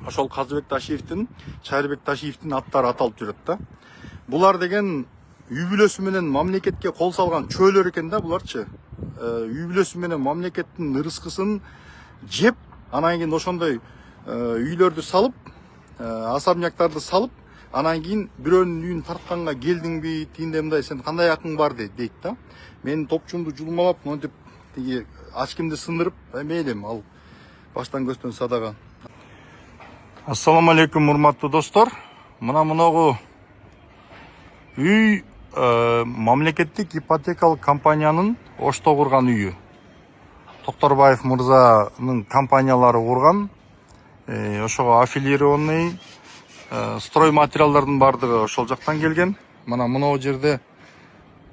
ошол Казыбек Ташиевдин, Шайырбек Ташиевдин аттары аталып жүрөт да. Булар деген үй бүлөсү менен мамлекетке кол салган чөөлөр экен да буларчы. Үй бүлөсү менен мамлекеттин ырыскысын жеп, анан кийин ошондой үйлөрдү салып, особняктарды салып, анан кийин бирөөнүн үйүн тартканга келдиңби, тигиндей мындай сен кандай акың бар дейт да. Мен топчумду жулмалап, монтип тиги ачкимди сындырып, мейлим ал баштан көстөн садага. Ассаламу алейкум, урматтуу достор. Мынагу үй мамлекеттик ипотекалык компаниянын Ошто курган үйү. Токторбаев мырзанын компаниялары курган, ошого аффилированный строй материалдардын бардыгы ошол жактан келген. Мына жерде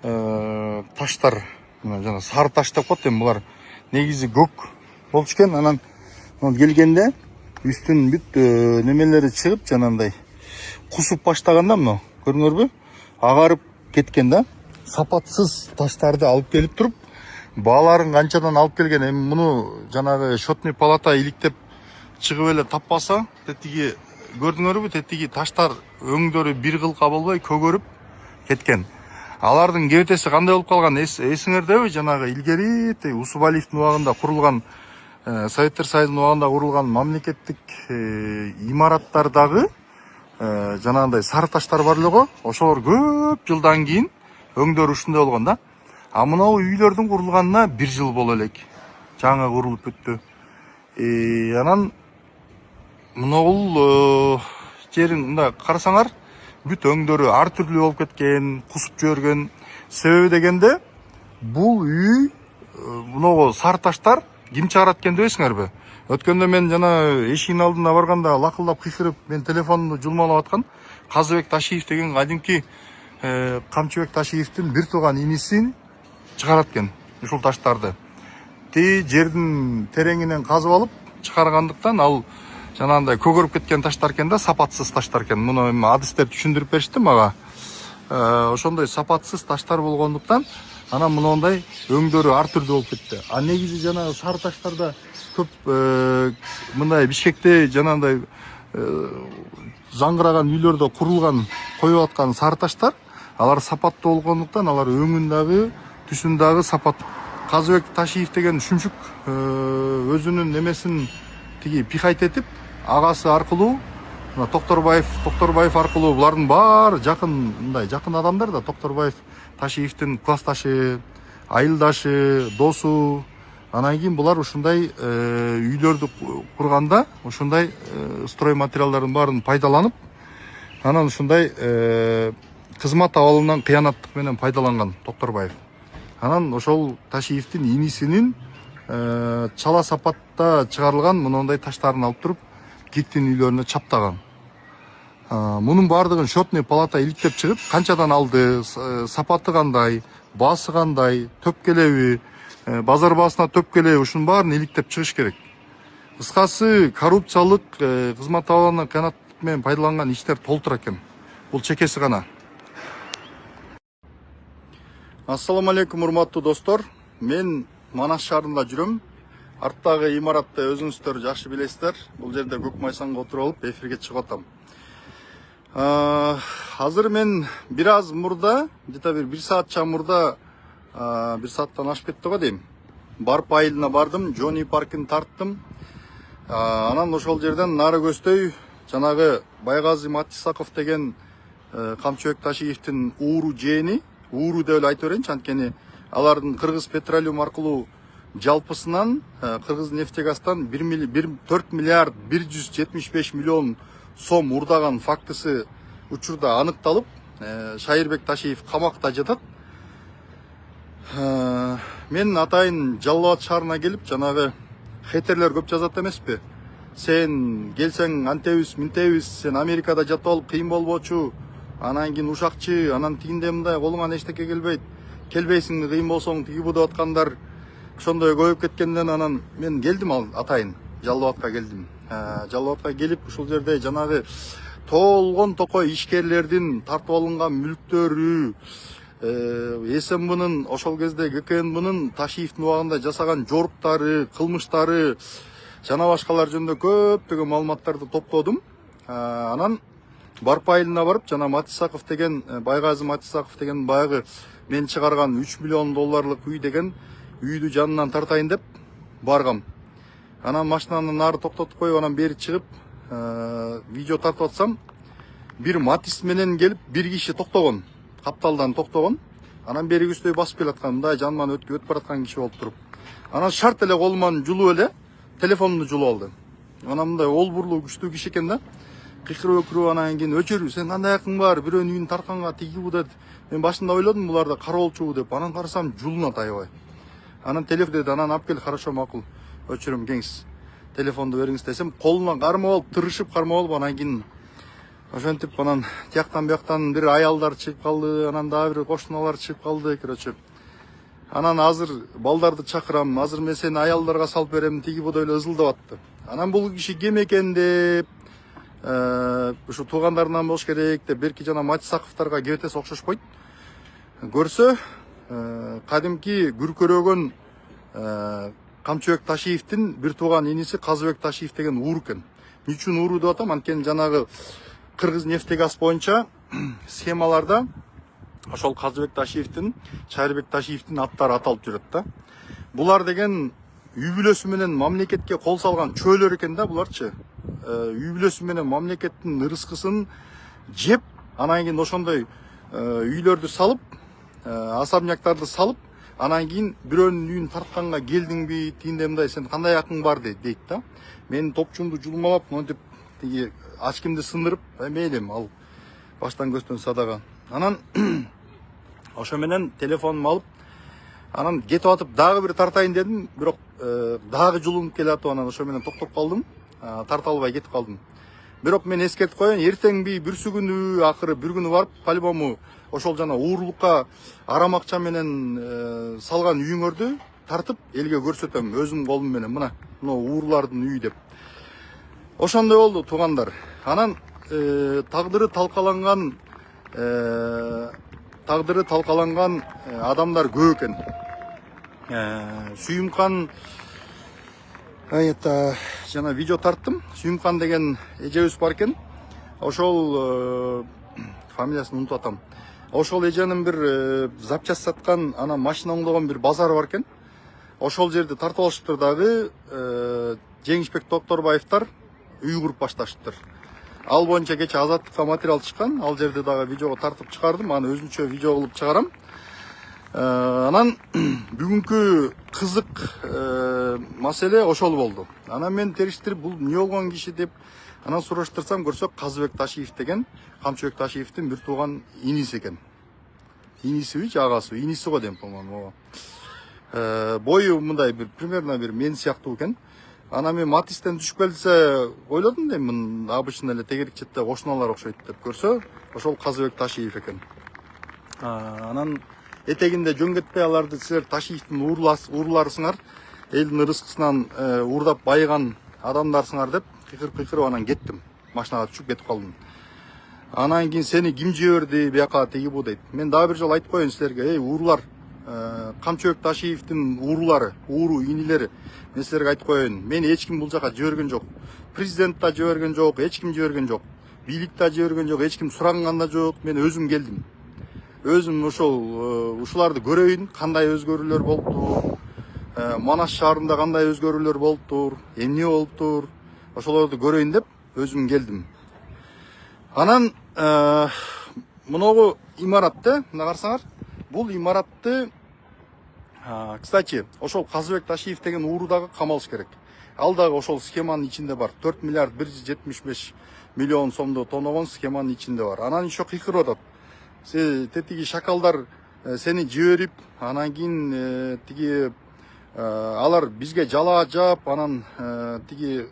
таштар, жана сары таш деп коет, булар негизи көк болчу экен. Анан келгенде үстүн бүт немелери чыгып, жанагындай кусуп баштаганда, мына көрүңөрбү, агарып кеткен да. Сапатсыз таштарды алып келип туруп, бааларын канчадан алып келген. Эми муну жанагы счетный палата иликтеп чыгып эле таппаса, тетиги көрдүңөрбү, тетиги таштар өңдөрү бир кылка болбой көгөрүп кеткен. Алардын кебетеси кандай болуп калган эсиңердеби? Жанагы илгери Усубалиевдин убагында курулган, Советтер Союзунун убагында курулган мамлекеттик имараттардагы жанагындай сары таштар бар эле го. Ошолор көп жылдан кийин өңдөрү ушундай болгон да. А мынау үйлөрдүн курулганына 1 жыл боло элек. Жаңы курулуп бүттү. Анан мынау жерин мындай карасаңар, бүт өңдөрү ар түрлүү болуп кеткен, кусуп жиберген. Себеби дегенде, бул үй, мынау сары таштар ким чыгарат экен дебейсиңерби? Өткөндө мен жана эшигин алдына барганда лакылдап кыйкырып, мен телефонду жулмалап аткан Казыбек Ташиев деген кадимки Камчыбек Ташиевдин бир тууган инисин чыгарат экен ушул таштарды. Жердин тереңинен казып алып чыгаргандыктан ал жанагындай көгөрүп кеткен таштар экен да, сапатсыз таштар экен. Муну эми адистер түшүндүрүп беришти мага. Ошондой сапатсыз таштар болгондуктан анан мындай өңдөрү ар түрдүү болуп кетти. А негизи жанагы сары таштарда көп мындай Бишкекте жанагындай заңгыраган үйлөрдө курулган, коюп аткан сары таштар, алар сапаттуу болгондуктан алар өңүн дагы, түсүн дагы сапат. Казыбек Ташиев деген шүмшүк өзүнүн немесин тиги пихать этип, агасы аркылуу, Токторбаев аркылуу, булардын баары жакын, мындай жакын адамдар да. Токторбаев Ташиевдин классташы, айылдашы, досу. Анан кийин булар ушундай үйлөрдү курганда, ушундай строй материалдардын баарын пайдаланып, анан ушундай кызмат абалынан кыянаттык менен пайдаланган Токторбаев. Анан ошол Ташиевдин инисинин чала сапатта чыгарылган мындай таштарын алып туруп, киттин үйлөрүнө чаптаган. Мунун баардыгын счетный палата иликтеп чыгып, канчадан алды, сапаты кандай, баасы кандай, төпкелеби, базар баасына төпкелеби, ушунун баарын иликтеп чыгыш керек. Кыскасы, коррупциялык кызмат абалынан кыянаттык менен пайдаланган иштер толтура экен. Бул чекеси гана. Ассаламу алейкум, урматтуу достор. Мен Манас шаарында жүрөм. Арттагы имаратты өзүңүздөр жакшы билесиздер. Бул жерде көк майсанга отуруп алып эфирге чыгып атам. Азыр мен бир аз мурда, где-то бир саатча мурда, 1 сааттан ашып кетти го дейм. Барп айылына бардым, Джони паркын тарттым. Анан ошол жерден нары көздөй жанагы Байгазы Матисаков деген Камчыбек Ташиевдин ууру жээни, ууру деп эле айта берейинчи, анткени алардын Кыргыз Петролиум аркылуу жалпысынан Кыргыз нефтегаздан 4 миллиард 175 миллион сом урдаган фактысы учурда аныкталып, Шайырбек Ташиев камакта жатат. Мен атайын Жалал Абад шаарына келип, жанагы хейтерлер көп жазат эмеспи? Сен келсең антебиз, минтебиз, сен Америкада жатып алып кыйын болбочу, анан кийин ушакчы, анан тигинде мындай колуңан эчтеке келбейт, келбейсиң кыйын болсоң тиги бу деп аткандар ошондой көбөйүп кеткенден анан мен келдим, атайын Жалал Абадка келдим. Жалал Абадка келип ушул жерде жанагы толгон токой ишкерлердин тартып алынган мүлктөрү, СМБнын ошол кезде ГКНБнын Ташиевдин убагында жасаган жоруктары, кылмыштары, жана башкалар жөнүндө көптөгөн маалыматтарды топтодум. Анан Барп айылына барып, жана Матисаков деген, Байгазы Матисаков деген баягы мен чыгарган 3 миллион долларлык үй деген үйдү жанынан тартайын деп баргам. Анан машинаны нары токтотуп коюп, анан бери чыгып, видео тартып атсам, бир Матис менен келип, бир киши токтогон, капталдан токтогон. Анан бери көздөй басып келаткан, мындай жанынан өтүп бараткан киши болуп туруп. Анан шарт эле колуман жулуп эле телефонумду жулуп алды. Анан мындай олбурлуу күчтүү киши экен да. Кыйкырып анан кийин өчөр, сен кандай акың бар, бирөөнүн үйүн тартканга тигибу деп. Мен башында ойлодум буларда кароолчубу деп. Анан карасам жулунат аябай. Анан телефон деди, анан алып кел, хорошо, макул. Өчөрүм кеңиз. Телефонду бериңиз десем, колуна кармап алып, тырышып кармап алып, анан кийин ошентип анан тияктан бияктан бир аялдар чыгып калды, анан дагы бир кошуналар чыгып калды, короче. Анан азыр балдарды чакырам, азыр мен сени аялдарга салып берем, тиги бу деп эле ызылдап атты. Анан бул киши кем экен деп, ушу туугандарынан болуш керек деп, берки жана Матисаковторго кебетеси окшошпойт. Көрсө, кадимки күркөрөгөн Камчыбек Ташиевдин бир тууган иниси Казыбек Ташиев деген уур экен. Эмне үчүн ууру деп атам? Анткени жанагы Кыргыз нефтегаз боюнча схемаларда ошол Казыбек Ташиевдин, Чайырбек Ташиевдин аттары аталып жүрөт да. Булар деген үй бүлөсү менен мамлекетке кол салган чөөлөр экен да буларчы. Үй бүлөсү менен мамлекеттин ырыскысын жеп, анан кийин ошондой үйлөрдү салып, особняктарды салып, анан кийин бирөөнүн үйүн тартканга келдиңби, тигиндей мындай, сен кандай акың бар дейт да. Мен топчумду жулмалап, монтип тиги ачкимди сындырып, мейлим, ал баштан көстөн садага. Анан ошо менен телефонумду алып, анан кетип атып дагы бир тартайын дедим, бирок дагы жулунуп келатып, анан ошо менен токтоп калдым, тарта албай кетип калдым. Бирок мен эскертип коеюн, эртеңби бүрсүгүнү, акыры бир күнү барып, по-любому ошол жана уурлукка арам акча менен салган үйүңөрдү тартып элге көрсөтөм, өзүм колум менен, мына уурлардын үйү деп. Ошондой болду, туугандар. Анан тагдыры талкаланган адамдар көп экен. Сүйүмкан жана видео тарттым. Сүйүмкан деген эжебиз бар экен. Ошол фамилиясын унутуп атам. Ошол эженин бир запчасть саткан, анан машина оңдогон бир базары бар экен. Ошол жерди тартып алышыптыр дагы. Жеңишбек Токторбаевдар үй куруп башташыптыр. Ал боюнча кече Азаттыкка материал чыккан. Ал жерди дагы видеого тартып чыгардым. Аны өзүнчө видео кылып чыгарам. Анан бүгүнкү кызык маселе ошол болду. Анан мен териштирип, бул эмне болгон киши деп анан сураштырсам, көрсөк Казыбек Ташиев деген Камчыбек Ташиевдин бир тууган иниси экен. Инисиби же агасы? Иниси го дейм, по-моему. Бою мындай бир примерно бир мен сыяктуу экен. Анан мен Матистен түшүп келсе ойлодум дейм, обычно эле тегерик четте кошуналар окшойт деп. Көрсө, ошол Казыбек Ташиев экен. Анан этегинде жөн кетпей, аларды силер Ташиевдин уурларысыңар, элдин ырыскысынан уурдап байыган адамдарсыңар деп кыйкырып анан кеттим. Машинага түшүп кетип калдым. Анан кийин сени ким жиберди бияка тиги бу дейт. Мен дагы бир жолу айтып коеюн силерге, уурлар, Камчыбек Ташиевдин уурлары, ууру инилери. Мен силерге айтып коеюн, мени эч ким бул жака жиберген жок. Президент да жиберген жок, эч ким жиберген жок. Бийлик да жиберген жок, эч ким сураган да жок. Мен өзүм келдим. Өзүм ушуларды көрөйүн, кандай өзгөрүүлөр болуптур, Манас шаарында кандай өзгөрүүлөр болуптур, эмне болуптур, ошолорду көрөйүн деп өзүм келдим. Анан мыногу имаратты, мына карасаңар, бул имаратты, кстати, ошол Казыбек Ташиев деген ууру дагы камалыш керек. Ал дагы ошол схеманын ичинде бар. 4 миллиард 175 миллион сомду тоногон схеманын ичинде бар. Анан еще кыйкырып атат. Тетиги шакалдар сени жиберип, анан кийин тиги алар бизге жала жаап, анан тиги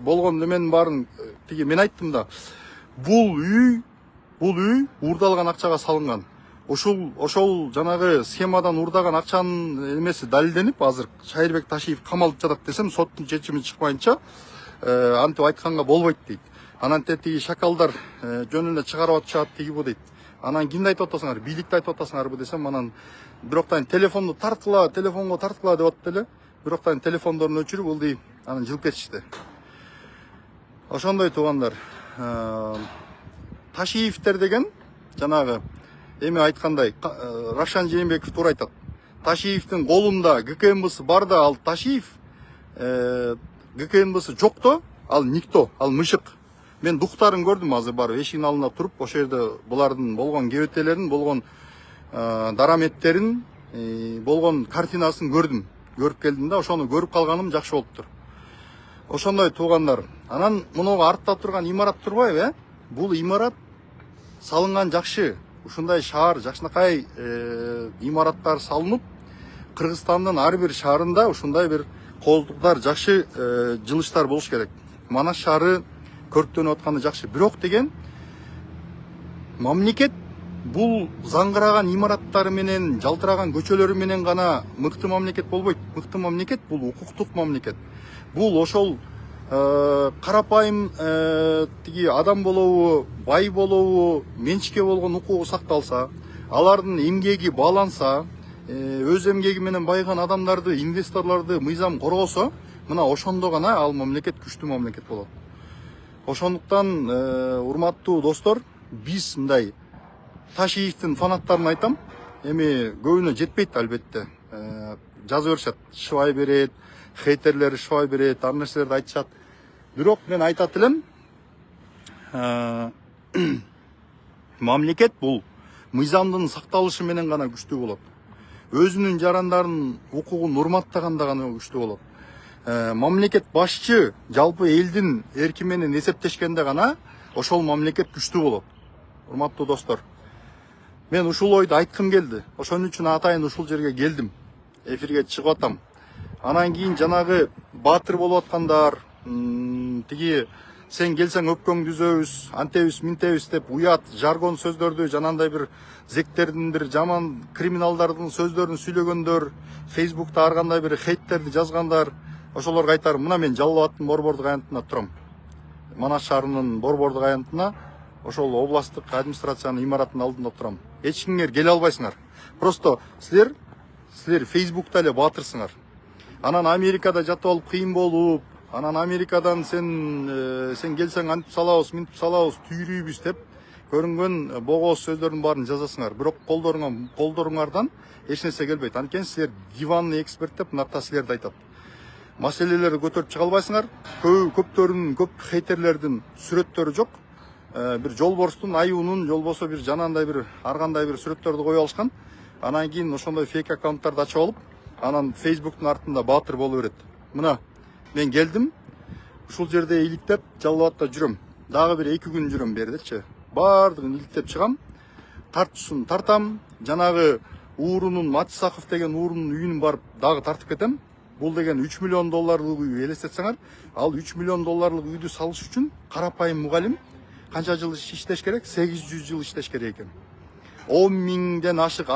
болгон неменин баарын тиги мен айттым да. Бул үй уурдалган акчага салынган. Ошол жанагы схемадан уурдаган акчанын эмеси далилденип, азыр Чайырбек Ташиев камалып жатат десем, соттун чечими чыкпайынча антип айтканга болбойт дейт. Анан тетиги шакалдар жөн эле чыгарып атышат тиги бу дейт. Анан кимди айтып атасыңар? Бийликти айтып атасыңарбы десем, анан бироктан телефонго тарткыла деп атты эле. Бироктан телефондорун өчүрүп, ылдый анан жылып кетишти. Ошондой туугандар, Ташиевтер деген жанагы эми айткандай Равшан Жээнбеков туура айтат. Ташиевдин колунда ГКМБсы бар да, ал Ташиев ГКМБсы жок да, ал никто, ал мышык. Мен дуктарын көрдүм азыр барып эшигин алдында туруп, ошол жерде булардын болгон кебетелерин, болгон дараметтерин, болгон картинасын көрдүм. Көрүп келдим да, ошону көрүп калганым жакшы болуптур. Ошондой туугандар. Анан мунуга артта турган имарат турбайбы, Бул имарат салынган жакшы. Ушундай шаар, жакшынакай имараттар салынып, Кыргызстандын ар бир шаарында ушундай бир колдуктар, жакшы жылыштар болуш керек. Манас шаары көрктөнүп атканы жакшы. Бирок деген мамлекет бул заңгыраган имараттары менен, жалтыраган көчөлөрү менен гана мыкты мамлекет болбойт. Мыкты мамлекет бул укуктук мамлекет. Бул ошол карапайым тиги адам болобу, бай болобу, менчикке болгон укугу сакталса, алардын эмгеги бааланса, өз эмгеги менен байыган адамдарды, инвесторлорду мыйзам коргосо, мына ошондо гана ал мамлекет күчтүү мамлекет болот. Ошондуктан урматтуу достор, биз мындай Ташиевдин фанаттарын айтам. Эми көбүнө жетпейт албетте. Жазып беришет, шыбай берет, хейтерлери шыбай берет, ар нерселерди айтышат. Бирок мен айтат элем, мамлекет бул мыйзамдын сакталышы менен гана күчтүү болот. Өзүнүн жарандарын укугун урматтаганда гана күчтүү болот. Мамлекет башчы жалпы элдин эрки менен эсептешкенде гана ошол мамлекет күчтүү болот. Урматтуу достор, мен ушул ойду айткым келди. Ошон үчүн атайын ушул жерге келдим. Эфирге чыгып атам. Анан кийин жанагы баатыр болуп аткандар, тиги сен келсең өпкөңдү үзөбүз, антебиз, минтебиз деп уят, жаргон сөздөрдү, жанандай бир зектердин, бир жаман криминалдардын сөздөрүн сүйлөгөндөр, Фейсбукта ар кандай бир хейттерди жазгандар, ошолорго айтарым, мына мен Жалал Абадтын борбордук аянтында турам. Манас шаарынын борбордук аянтына, ошол областтык администрациянын имаратынын алдында турам. Эч кимге келе албайсыңар. Просто силер Фейсбукта эле баатырсыңар. Анан Америкада жатып алып кыйын болуп, анан Америкадан сен келсең антип салабыз, минтип салабыз, түйрүйбүз деп көрүнгөн богоз сөздөрдүн баарын жазасыңар. Бирок колдоруңардан эч нерсе келбейт. Анткени силер диванный эксперт деп нарта силерди айтат. Маселелерди көтөрүп чыга албайсыңар. Көптөрүнүн, көп хейтерлердин сүрөттөрү жок. Бир жолборстун, аюунун, жолбосо бир жанандай бир ар кандай бир сүрөттөрдү коюп алышкан. Анан кийин ошондой фейк аккаунттарды ачып алып, анан Фейсбуктун артында баатыр боло берет. Мына мен келдим, ушул жерде иликтеп, Жалал Абадта жүрөм. Дагы бир 2 күн жүрөм бердичи. Бардыгын иликтеп чыгам, тартуусун тартам, жанагы уурунун, Матисаков деген уурунун үйүнүн барып дагы тартып кетем. Бул деген 3 миллион долларлык үй, элестетсеңер, ал 3 миллион долларлык үйдү салыш үчүн карапайым мугалим канча жыл иштеш керек? 800 жыл иштеш керек экен. 10 миңден ашык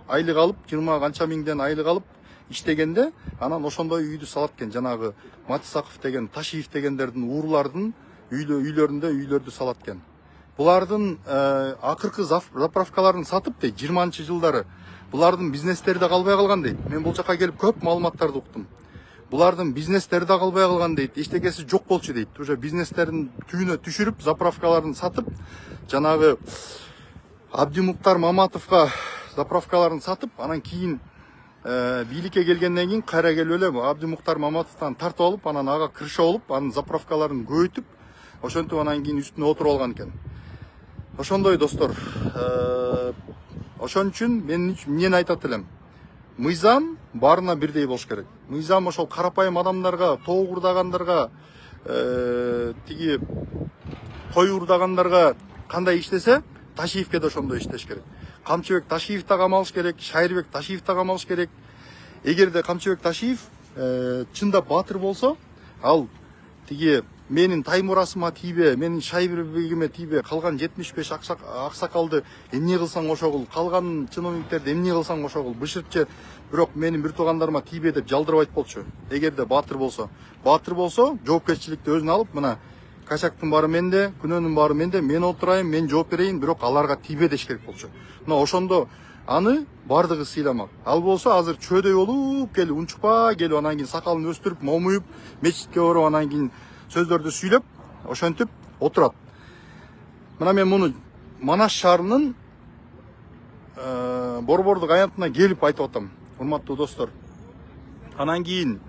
айлык алып, 20 канча миңден айлык алып иштегенде, анан ошондой үйдү салат экен. Жанагы Матисаков деген, Ташиев дегендердин урлардын үйлөрүндө үйлөрдү салат экен. Булардын акыркы заправкаларын сатып дейт, 20-жылдары. Булардын бизнестери да калбай калган дейт. Мен бул жака келип көп маалыматтарды уктум. Булардын бизнестери да калбай калган дейт. Эчтекеси жок болчу дейт. Уже бизнестерин түйүнө түшүрүп, заправкаларын сатып, жанагы Абдимуктар Маматовго заправкаларын сатып, анан кийин бийликке келгенден кийин кайра келип эле Абдимуктар Маматовдон тартып алып, анан ага крыша болуп, анын заправкаларын көбөйтүп, ошентип анан кийин үстүнө отуруп алган экен. Ошондой достор, ошон үчүн мен айтат элем. Мыйзам баарына бирдей болуш керек. Мыйзам ошол карапайым адамдарга, тоок урдагандарга, тиги кой урдагандарга кандай иштесе, Ташиевке да ошондой иштеш керек. Камчыбек Ташиев да камалыш керек, Шайырбек Ташиев да камалыш керек. Эгерде Камчыбек Ташиев чындап баатыр болсо, ал тиги менин Таймурасыма тийбе, менин Шайырбегиме тийбе, калган 75 аксакалды эмне кылсаң ошо кыл, калган чиновниктерди эмне кылсаң ошо кыл, бышыртчы, бирок менин бир туугандарыма тийбе деп жалдырбайт болчу. Эгерде баатыр болсо, жоопкерчиликти өзүнө алып, мына качактын баары менде, күнөөнүн баары менде, мен отурайын, мен жооп берейин, бирок аларга тийбе деш керек болчу. Мына ошондо аны бардыгы сыйламак. Ал болсо азыр чөөдөй болуп келип, унчукпа келип, анан кийин сакалын өстүрүп, момуюп, мечитке барып, анан кийин сөздөрдү сүйлөп, ошентип отурат. Мына мен муну Манас шаарынын борбордук аянтына келип айтып атам, урматтуу достор. Анан кийин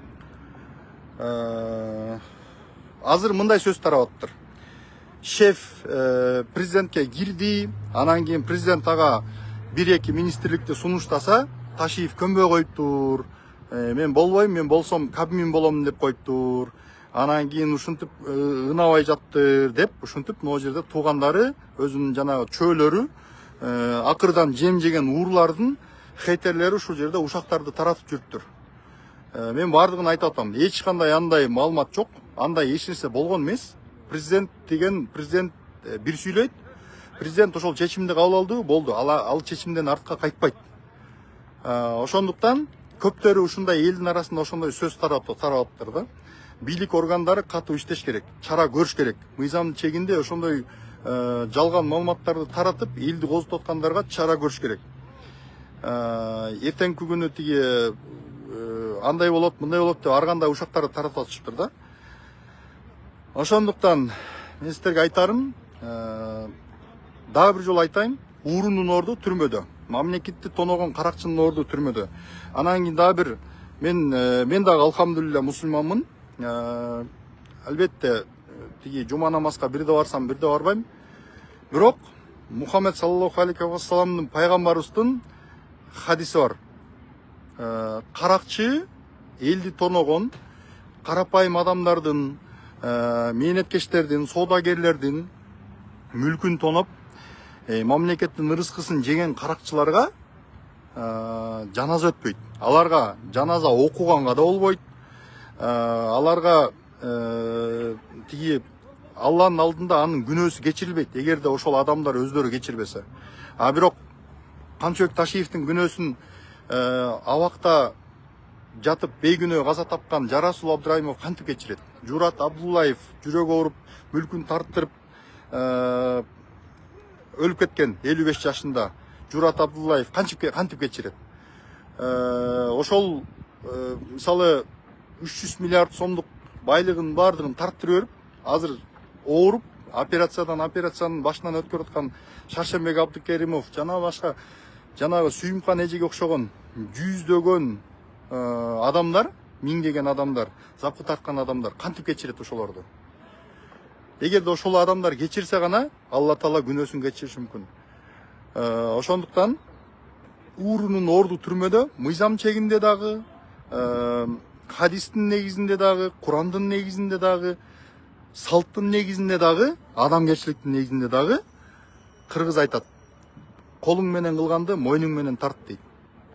азыр мындай сөз тарап атыптыр. Шеф президентке кирди, анан кийин президент ага 1-2 министрликти сунуштаса, Ташиев көнбөй коюптур. Мен болбойм, мен болсом Кабмин болом деп коюптур. Анан кийин ушинтип ынабай жаттыр деп, ушинтип могу жерде туугандары, өзүнүн жанагы чөөлөрү, акырдан жем жеген уурлардын хейтерлери ушул жерде ушактарды таратып жүрүптүр. Мен бардыгын айтып атам. Эч кандай андай маалымат жок, андай эч нерсе болгон эмес. Президент деген президент бир сүйлөйт. Президент ошол чечимди кабыл алды, болду. Ал чечимден артка кайтпайт. Ошондуктан көптөрү ушундай элдин арасында ошондой сөз таратыптыр да. Бийлик органдары катуу иштеш керек, чара көрүш керек. Мыйзамдын чегинде ошондой жалган маалыматтарды таратып, элди козутуп аткандарга чара көрүш керек. Эртеңки күнү тиги андай болот, мындай болот деп ар кандай ушактарды таратып атышыптыр да. Ошондуктан мен сиздерге айтарым, дагы бир жолу айтайын, уурунун орду түрмөдө. Мамлекетти тоногон каракчынын орду түрмөдө. Анан кийин дагы бир мен дагы алхамдулилля мусулманмын. Албетте тиги жума намазга бирде барсам, бирде барбайм. Бирок Мухаммед саллаллаху алейхи ва салламдын пайгамбарыбыздын хадиси бар. Каракчы элди тоногон карапайым адамдардын, мээнеткечтердин, соодагерлердин мүлкүн тоноп, мамлекеттин ырыскысын жеген каракчыларга жаназа өтпөйт. Аларга жаназа окуганга да болбойт. Аларга тиги Алланын алдында анын күнөөсү кечирилбейт, эгерде ошол адамдар өздөрү кечирбесе. Бирок Канчыбек Ташиевдин күнөөсүн абакта жатып бейгүнөө каза тапкан Жарасул Абдраимов кантип кечирет? Журат Абдуллаев жүрөгү ооруп, мүлкүн тарттырып өлүп кеткен 55 жашында. Журат Абдуллаев кантип кечирет? Ошол мисалы 300 миллиард сомдук байлыгын бардыгын тарттырып берип, азыр ооруп, операциянын башынан өткөрүп аткан Шаршембек Абдыкеримов жана башка жанагы Сүйүмкан эжеге окшогон жүздөгөн адамдар, миңдеген адамдар, запкы тарткан адамдар кантип кечирет ошолорду? Эгерде ошол адамдар кечирсе гана Алла Таала күнөөсүн кечириши мүмкүн. Ошондуктан уурунун орду түрмөдө, мыйзам чегинде дагы, хадистин негизинде дагы, Курандын негизинде дагы, салттын негизинде дагы, адамгерчиликтин негизинде дагы кыргыз айтат. Колуң менен кылганды мойнуң менен тарт дейт.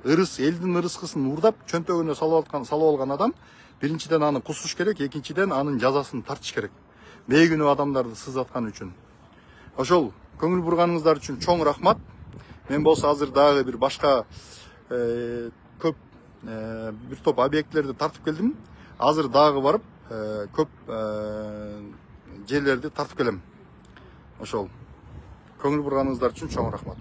Элдин ырыскысын уурдап, чөнтөгүнө салып алган адам биринчиден аны кусуш керек, экинчиден анын жазасын тартыш керек. Бейгүнөө адамдарды сызаткан үчүн. Ошол көңүл бурганыңыздар үчүн чоң рахмат. Мен болсо азыр дагы бир башка көп бир топ объектилерди тартып келдим. Азыр дагы барып көп жерлерди тартып келем. Ошол көңүл бурганыңыздар үчүн чоң рахмат.